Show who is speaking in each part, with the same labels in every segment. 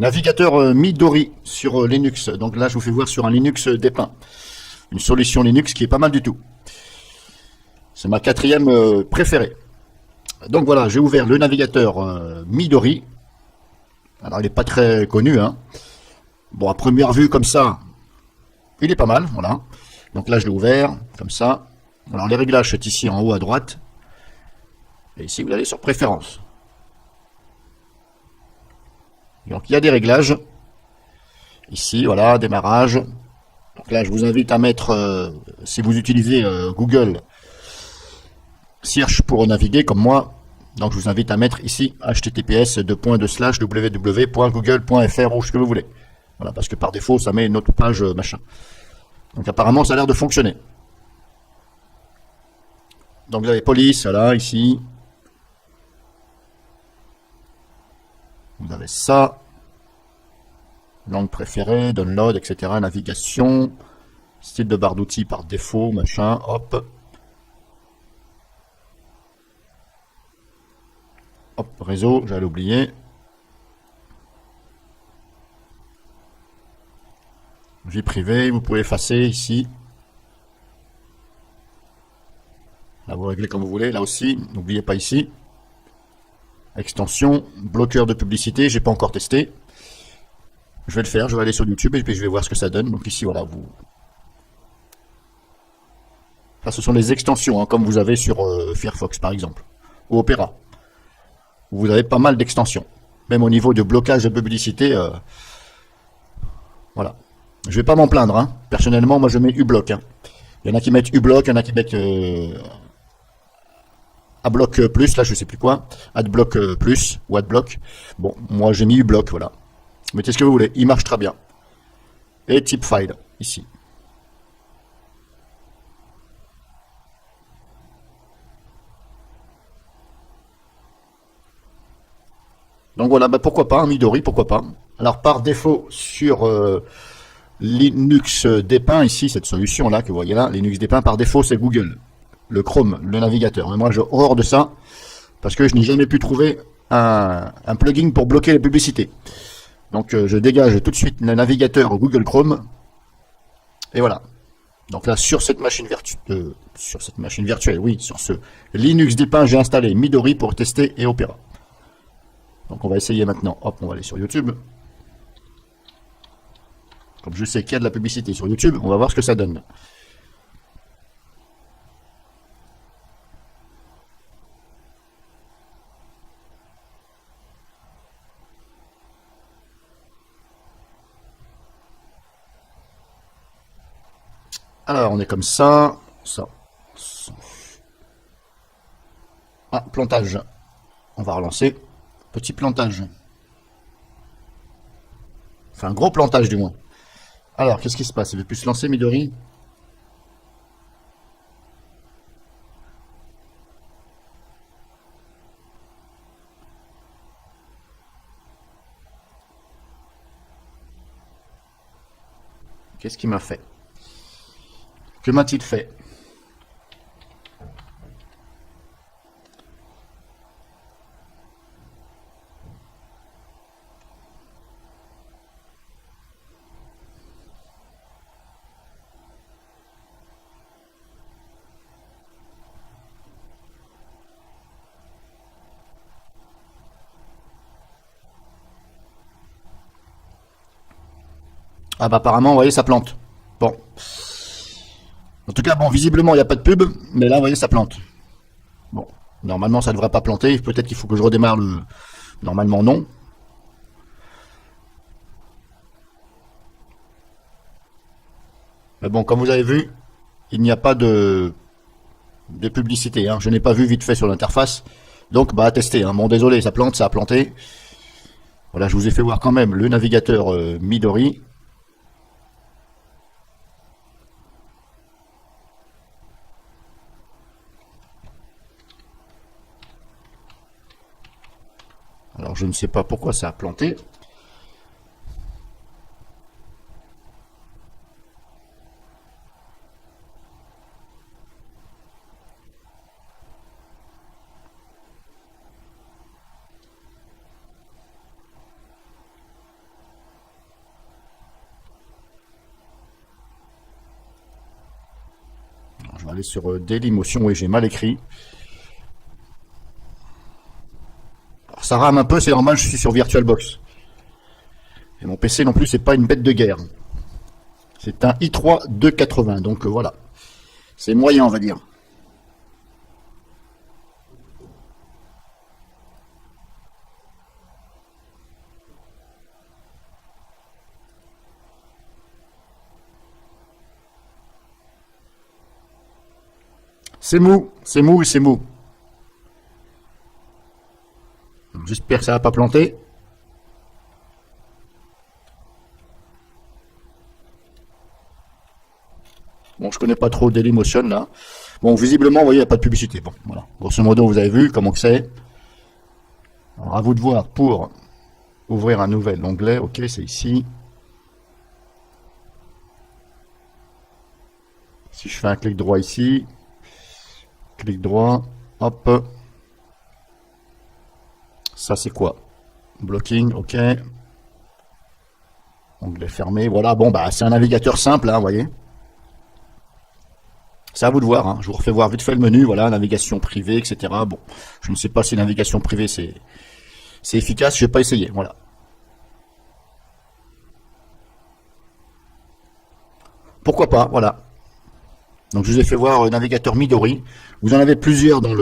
Speaker 1: Navigateur Midori sur Linux. Donc là, je vous fais voir sur un Linux dépeint. Une solution Linux qui est pas mal du tout. C'est ma quatrième préférée. Donc voilà, j'ai ouvert le navigateur Midori. Alors, il n'est pas très connu, hein. Bon, à première vue, comme ça, il est pas mal, voilà. Donc là, je l'ai ouvert, comme ça. Alors, les réglages, c'est ici en haut à droite. Et ici, vous allez sur Préférences. Donc, il y a des réglages. Ici, voilà, démarrage. Donc là, je vous invite à mettre, si vous utilisez Google Search pour naviguer, comme moi, donc je vous invite à mettre ici https://www.google.fr ou ce que vous voulez. Voilà, parce que par défaut, ça met une autre page machin. Donc apparemment, ça a l'air de fonctionner. Donc vous avez police, voilà, ici. Vous avez ça. Langue préférée, download, etc. Navigation. Style de barre d'outils par défaut, machin, hop. Hop, réseau, j'allais oublier. Vie privée, vous pouvez effacer ici. Là, vous réglez comme vous voulez. Là aussi, n'oubliez pas ici. Extension, bloqueur de publicité, j'ai pas encore testé. Je vais le faire, je vais aller sur YouTube et puis je vais voir ce que ça donne. Donc ici, voilà, vous... Ça, ce sont les extensions, hein, comme vous avez sur Firefox, par exemple, ou Opera. Vous avez pas mal d'extensions. Même au niveau de blocage de publicité, voilà. Je vais pas m'en plaindre, hein. Personnellement, moi je mets uBlock. Hein. Il y en a qui mettent uBlock, il y en a qui mettent Adblock plus, là je sais plus quoi. Adblock plus ou Adblock. Bon, moi j'ai mis uBlock, voilà. Mettez ce que vous voulez, il marche très bien. Et type file, ici. Donc voilà, bah pourquoi pas, un Midori, pourquoi pas. Alors par défaut, sur Linux dépeint, ici, cette solution-là que vous voyez là, Linux dépeint, par défaut, c'est Google. Le Chrome, le navigateur. Mais moi, j'ai horreur de ça, parce que je n'ai jamais pu trouver un plugin pour bloquer les publicités. Donc je dégage tout de suite le navigateur Google Chrome, et voilà. Donc là, sur cette machine virtuelle, oui, sur ce Linux dépeint, j'ai installé Midori pour tester et Opera. Donc on va essayer maintenant. Hop, on va aller sur YouTube. Comme je sais qu'il y a de la publicité sur YouTube, on va voir ce que ça donne. Alors on est comme ça. Ça. Ah, plantage. On va relancer. Petit plantage. Enfin, un gros plantage du moins. Alors, qu'est-ce qui se passe? Il veut plus se lancer, Midori? Qu'est-ce qu'il m'a fait? Que m'a-t-il fait? Ah bah apparemment, vous voyez, ça plante. Bon. En tout cas, bon, visiblement, il n'y a pas de pub, mais là, vous voyez, ça plante. Bon. Normalement, ça ne devrait pas planter. Peut-être qu'il faut que je redémarre le... Normalement, non. Mais bon, comme vous avez vu, il n'y a pas de publicité. Hein. Je n'ai pas vu vite fait sur l'interface. Donc, bah, à tester. Hein. Bon, désolé, ça plante, ça a planté. Voilà, je vous ai fait voir quand même le navigateur Midori. Alors, je ne sais pas pourquoi ça a planté. je vais aller sur Dailymotion, oui, j'ai mal écrit. Alors, ça rame un peu, c'est normal, je suis sur VirtualBox. Et mon PC non plus, c'est pas une bête de guerre. C'est un i3 280, donc voilà. C'est moyen, on va dire. C'est mou, c'est mou et c'est mou. J'espère que ça va pas planter. Bon, je connais pas trop Dailymotion là. Bon, visiblement, vous voyez, il n'y a pas de publicité. Bon, voilà. Grosso modo, vous avez vu comment que c'est. Alors, à vous de voir pour ouvrir un nouvel onglet. Ok, c'est ici. Si je fais un clic droit ici, clic droit, hop. Ça, c'est quoi? Blocking, ok. Onglet fermé, voilà. Bon, bah, c'est un navigateur simple, hein, vous voyez. C'est à vous de voir, hein. Je vous refais voir vite fait le menu, voilà, navigation privée, etc. Bon, je ne sais pas si navigation privée c'est efficace, je vais pas essayer, voilà. Pourquoi pas, voilà. Donc je vous ai fait voir navigateur Midori. Vous en avez plusieurs dans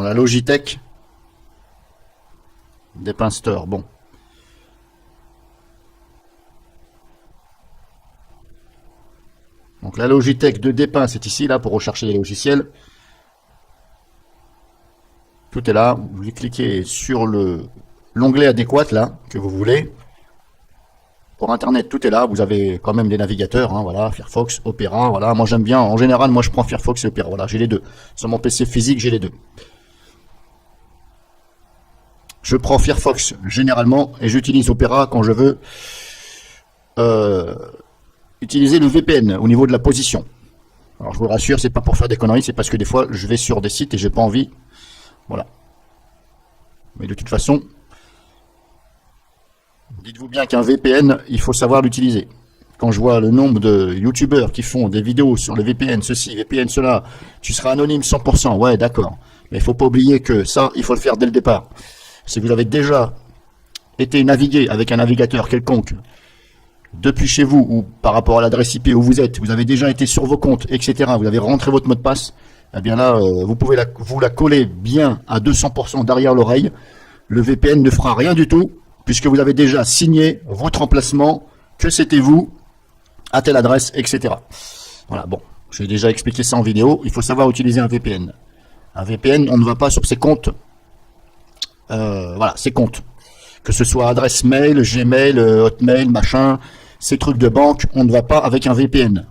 Speaker 1: la Logitech Depin Store. Bon. Donc la Logitech de Depin, c'est ici, là, pour rechercher les logiciels. Tout est là. Vous cliquez sur l'onglet adéquat, là, que vous voulez. Pour Internet, tout est là. Vous avez quand même des navigateurs, hein, voilà, Firefox, Opera, voilà. Moi, j'aime bien. En général, moi, je prends Firefox et Opera. Voilà, j'ai les deux. Sur mon PC physique, j'ai les deux. Je prends Firefox généralement et j'utilise Opera quand je veux utiliser le VPN au niveau de la position. Alors, je vous rassure, c'est pas pour faire des conneries, c'est parce que des fois, je vais sur des sites et j'ai pas envie. Voilà. Mais de toute façon, dites-vous bien qu'un VPN, il faut savoir l'utiliser. Quand je vois le nombre de youtubeurs qui font des vidéos sur le VPN, ceci, VPN, cela, tu seras anonyme 100%, ouais, d'accord. Mais il faut pas oublier que ça, il faut le faire dès le départ. Si vous avez déjà été navigué avec un navigateur quelconque, depuis chez vous, ou par rapport à l'adresse IP où vous êtes, vous avez déjà été sur vos comptes, etc., vous avez rentré votre mot de passe, eh bien là, vous pouvez vous la coller bien à 200% derrière l'oreille. Le VPN ne fera rien du tout, puisque vous avez déjà signé votre emplacement, que c'était vous, à telle adresse, etc. Voilà, bon, j'ai déjà expliqué ça en vidéo, il faut savoir utiliser un VPN. Un VPN, on ne va pas sur ses comptes, voilà, ses comptes. Que ce soit adresse mail, Gmail, Hotmail, machin, ces trucs de banque, on ne va pas avec un VPN.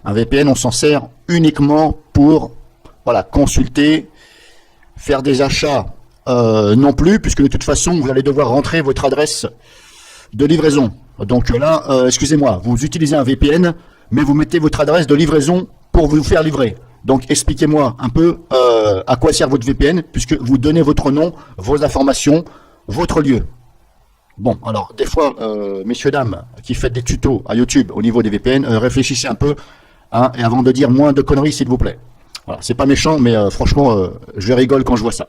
Speaker 1: Un VPN, on s'en sert uniquement pour, voilà, consulter, faire des achats, non plus, puisque de toute façon, vous allez devoir rentrer votre adresse de livraison. Donc là, excusez-moi, vous utilisez un VPN, mais vous mettez votre adresse de livraison pour vous faire livrer. Donc expliquez-moi un peu à quoi sert votre VPN, puisque vous donnez votre nom, vos informations, votre lieu. Bon, alors, des fois, messieurs, dames, qui faites des tutos à YouTube au niveau des VPN, réfléchissez un peu, hein, et avant de dire moins de conneries, s'il vous plaît. Voilà, c'est pas méchant, mais franchement, je rigole quand je vois ça.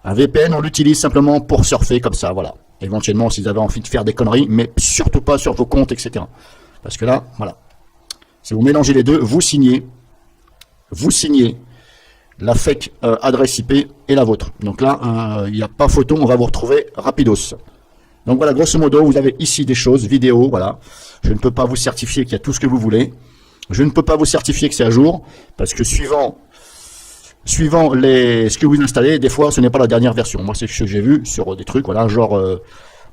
Speaker 1: Un VPN, on l'utilise simplement pour surfer comme ça, voilà. Éventuellement, si vous avez envie de faire des conneries, mais surtout pas sur vos comptes, etc. Parce que là, voilà. Si vous mélangez les deux, vous signez la fake adresse IP et la vôtre. Donc là, il n'y a pas photo, on va vous retrouver rapidos. Donc voilà, grosso modo, vous avez ici des choses, vidéo, voilà. Je ne peux pas vous certifier qu'il y a tout ce que vous voulez. Je ne peux pas vous certifier que c'est à jour, parce que suivant ce que vous installez, des fois, ce n'est pas la dernière version. Moi, c'est ce que j'ai vu sur des trucs, voilà, genre,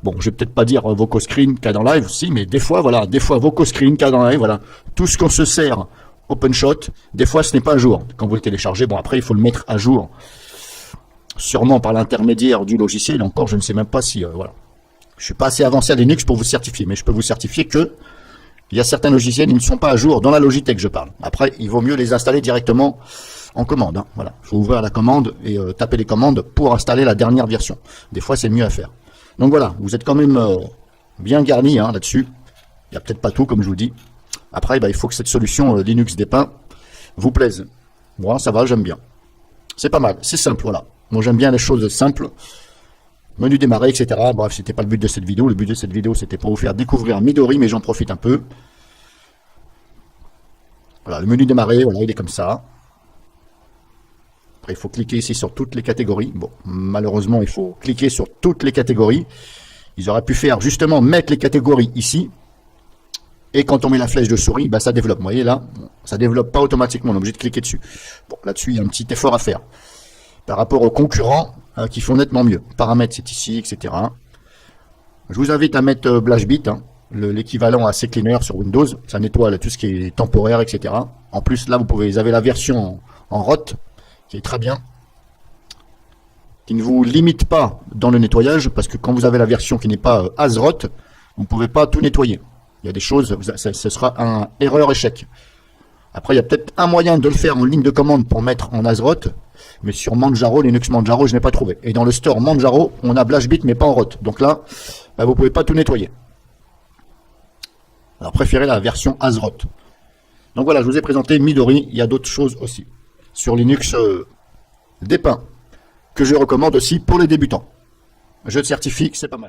Speaker 1: bon, je vais peut-être pas dire VocoScreen, CAD en live, si, mais des fois, voilà, des fois VocoScreen, CAD en live, voilà. Tout ce qu'on se sert OpenShot, des fois, ce n'est pas à jour. Quand vous le téléchargez, bon, après, il faut le mettre à jour. Sûrement par l'intermédiaire du logiciel, encore, je ne sais même pas si, voilà. Je suis pas assez avancé à Linux pour vous certifier, mais je peux vous certifier que il y a certains logiciels, ils ne sont pas à jour dans la Logitech, je parle. Après, il vaut mieux les installer directement en commande. Hein. Voilà, il faut ouvrir la commande et taper les commandes pour installer la dernière version. Des fois, c'est mieux à faire. Donc voilà, vous êtes quand même bien garni hein, là-dessus. Il n'y a peut-être pas tout, comme je vous dis. Après, il faut que cette solution Linux Dépeint vous plaise. Moi, ça va, j'aime bien. C'est pas mal, c'est simple, voilà. Moi, j'aime bien les choses simples. Menu démarrer, etc. Bref, c'était pas le but de cette vidéo. Le but de cette vidéo, c'était pour vous faire découvrir Midori, mais j'en profite un peu. Voilà, le menu démarrer, voilà, il est comme ça. Après, il faut cliquer ici sur toutes les catégories. Bon, malheureusement, il faut cliquer sur toutes les catégories. Ils auraient pu faire justement mettre les catégories ici. Et quand on met la flèche de souris, bah, ça développe. Vous voyez là, ça développe pas automatiquement. On est obligé de cliquer dessus. Bon, là-dessus, il y a un petit effort à faire. Par rapport aux concurrents qui font nettement mieux. Paramètres, c'est ici, etc. Je vous invite à mettre BlashBit, hein, l'équivalent à CCleaner sur Windows. Ça nettoie tout ce qui est temporaire, etc. En plus, là, vous avez la version en ROT, qui est très bien, qui ne vous limite pas dans le nettoyage, parce que quand vous avez la version qui n'est pas ASROT, vous ne pouvez pas tout nettoyer. Il y a des choses, ce sera un erreur échec. Après, il y a peut-être un moyen de le faire en ligne de commande pour mettre en ASROT, mais sur Manjaro, Linux Manjaro, je n'ai pas trouvé. Et dans le store Manjaro, on a BlashBit, mais pas en ROT. Donc là, bah, vous ne pouvez pas tout nettoyer. Alors, préférez la version ASROT. Donc voilà, je vous ai présenté Midori. Il y a d'autres choses aussi sur Linux Dépeint, que je recommande aussi pour les débutants. Je te certifie que c'est pas mal.